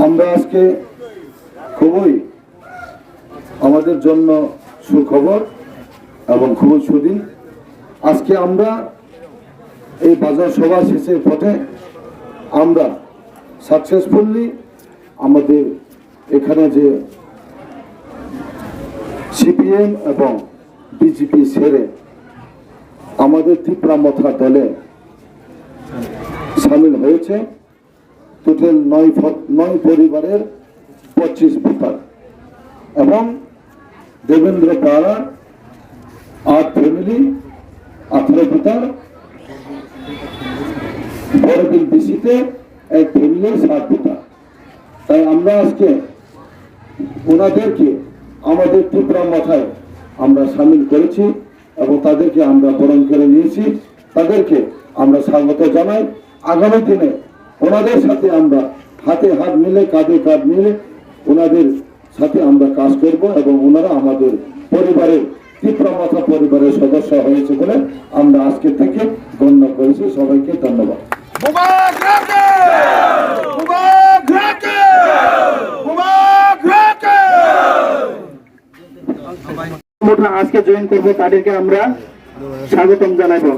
আমরা আজকে খুবই আমাদের জন্য সুখবর এবং খুবই সুদিন। আজকে আমরা এই বাজার সভা শেষের পথে আমরা সাকসেসফুলি আমাদের এখানে যে সিপিএম এবং বিজেপি ছেড়ে আমাদের তীব্রামথা দলে সামিল হয়েছে টোটাল 9 পরিবারের 25 ভোটার এবং দেবেন্দ্র পাড়া 8 ফ্যামিলি 18 ভোটার, বড়বিল বিসিতে 1 ফ্যামিলি 7 ভোটার। তাই আমরা আজকে ওনাদেরকে আমাদের তীব্রামথায় আমরা সামিল করেছি এবং তাদেরকে আমরা বরণ করে নিয়েছি। তাদেরকে আমরা স্বাগত জানাই। আগামী দিনে ওনাদের সাথে আমরা হাতে হাত মিলে কাঁধে কাঁধ মিলে ওনাদের সাথে আমরা কাজ করব এবং ওনারা আমাদের পরিবারের তীব্রামথা পরিবারের সদস্য হয়েছে বলে আমরা আজকে থেকে গণ্য করেছি। সবাইকে ধন্যবাদ। আজকে জয়েন করবো তাদেরকে আমরা স্বাগতম জানাবো।